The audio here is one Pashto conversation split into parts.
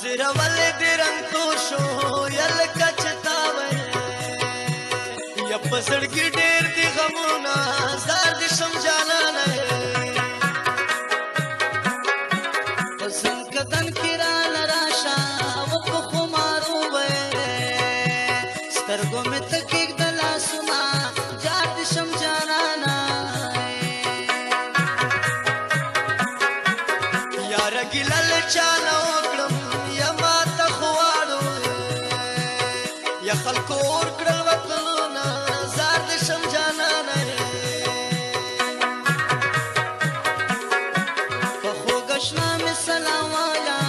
زیرا ولې دې رنګ تور شو یا لکه چې تا ویل یا په زړګي ډېر دي غمونه زار دې شم جانانه په ځنکدن کې رانه راشه و په خمارو ویل سترګو مې ته کېږده لاسونه جار دې شم جانانه یاره ګیله له چا نه وکړم یا ماته خو واړو یا خلکو اور کړل وطنونه زار دې شم جانانه په خوږ اشنا مې سلام وایا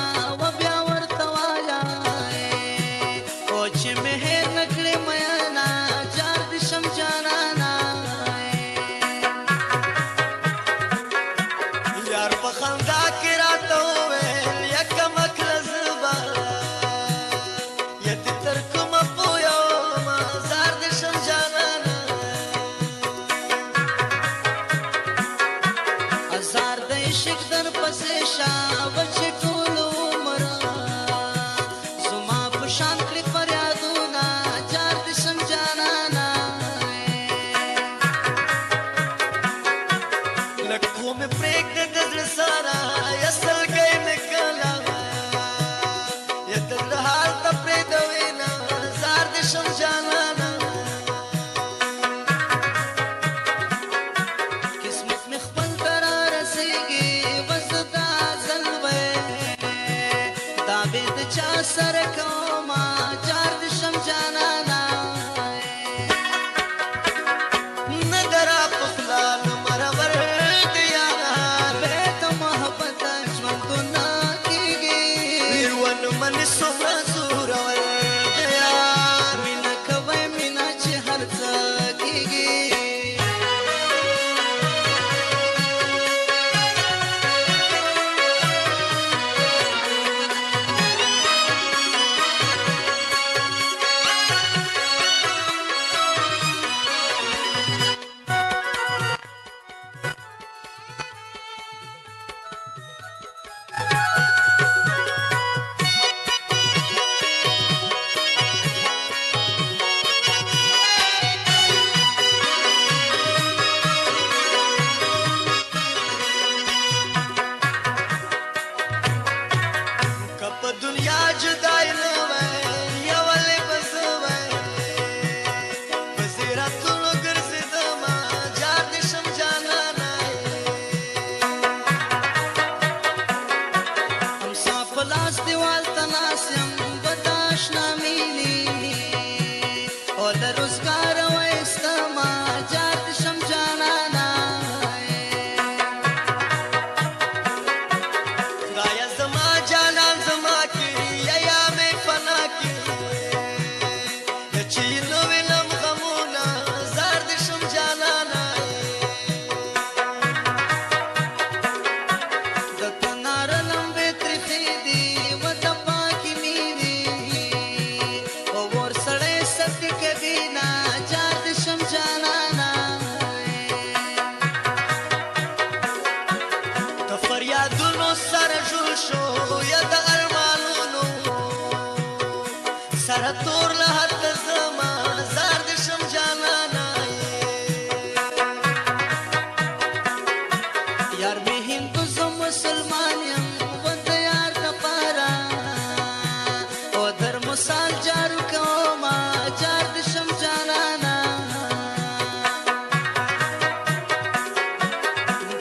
و بیا ورته وایا او چې مې هېر نه کړې میانا جار دې شم جانانه یار په خندا کې راته وویل یا کمک له زبا یا دې تر کومه پویه ومه زار دې شم جانانه ازار د عشق در پسې شه و چې ټول عمر زما په شان کړې فریادونه جار دې شم جانانه لږ خو مې پرېږده د زړه سره یا سلګۍ مې کله یا د زړه حال ته پرېږدوینه زار دې شم جانانه قسمت مې خپل ته رارسېږي بس دا ځل وی دا بې د چا سره کومه جار دې شم جانانه نه د را په خوله نه مرور د یار بې د محبت ژوندونه کېږي ونه منې څومره زورور د یار مینه کوئ مینه چې هر څه کېږي که په دنیا جدای نه وی یا ولې به زه وی په زیارتونو ګرځېدمه جار دې شم جانانه امسا په لاس دیوال ته ناست یم به د اشنا مینې او له روزګاره وایستمه جار دې شم جانانه خدایه زما جانان زما کې یا مې فنا کې یا چې نه وینم غمونه زار دې شم جانانه د تنار لمبې ترخې دي و د پاکې مینې او ور سړی سکه کوي نه جار دې شم جانانه د فریادونو سره جوړ شو یا د ارمانونو سره تور له هلته زما زار دې شم جانانه یار مې هندو زه مسلمان یم و د یار دپاره او در مثال جارو کومه جار دې شم جانانه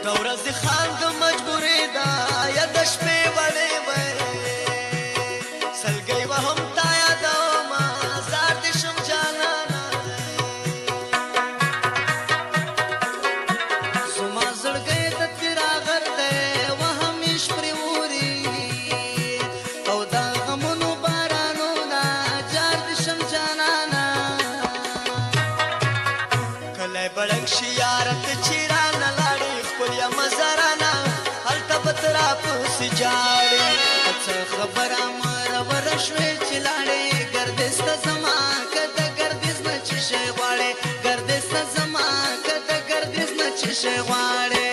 د ورځې خان د مجبورې ده یا د شپې وړې وی سلګۍ وهم تا یادومه زار دې شم جانانه زما زړګی د تیراغر دی وهم یې شپرې اوري او د غمونو بارانونه جار دې شم جانانه کلی بړنګ شي یاره ته چې رانه لاړې ښکليه مزرانه هلته به ته راپسې جاړې څه خبره مروره شوې چې لاړې ګردیز ته زما که د ګردیز نه چې شی غواړې ګردیز ته زما که د ګردیز نه چې شی غواړې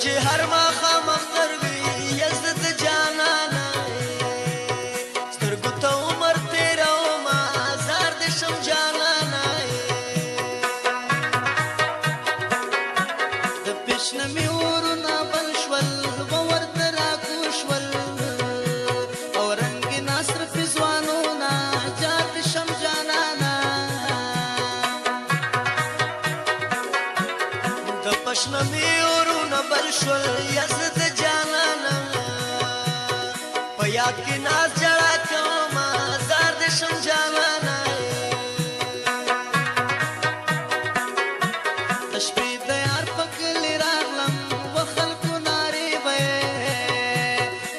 چې هر ماښام اختر وي یزد د جانانه سترګو ته عمر تېرومه زار دې شم جانانه د پیشنمي اورونه بل شول و ورته راکوږ شول او رنګین اصرفي ځوانونه جار دې شم جانانه د پشنمي اورونه بل شول یزد جانانه په یاد کې ناز جړا کومه زار دې شم جانانه د شپې د یار په کلي راغلم و خلکو نارې به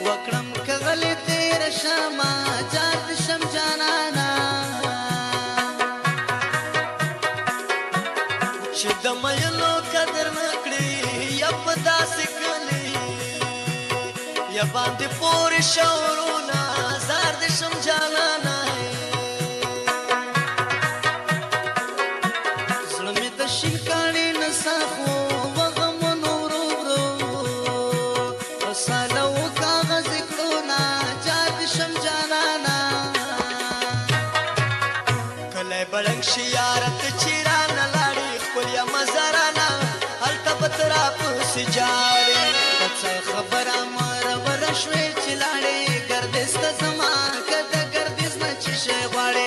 وکړم که غلې تېره شمه جار دې شم جانانه چې د مینو قدر نه کړي یا په داسې کلي یا باندې پورې شعرونه زار دې شم جانانه زړه مې د شین کاڼي نڅا خو و غمونو ورو ورو په ساله و کاغذ کړونه جار دې شم جانانه کلی بړنګ شي یاره ته چې رانه لاړې خپل یا مزارانه هلته به ته راپسې جاړې که څه خبره مروره شوې چې لاړې ګردیز ته زما که د ګردیز نه چې شی غواړې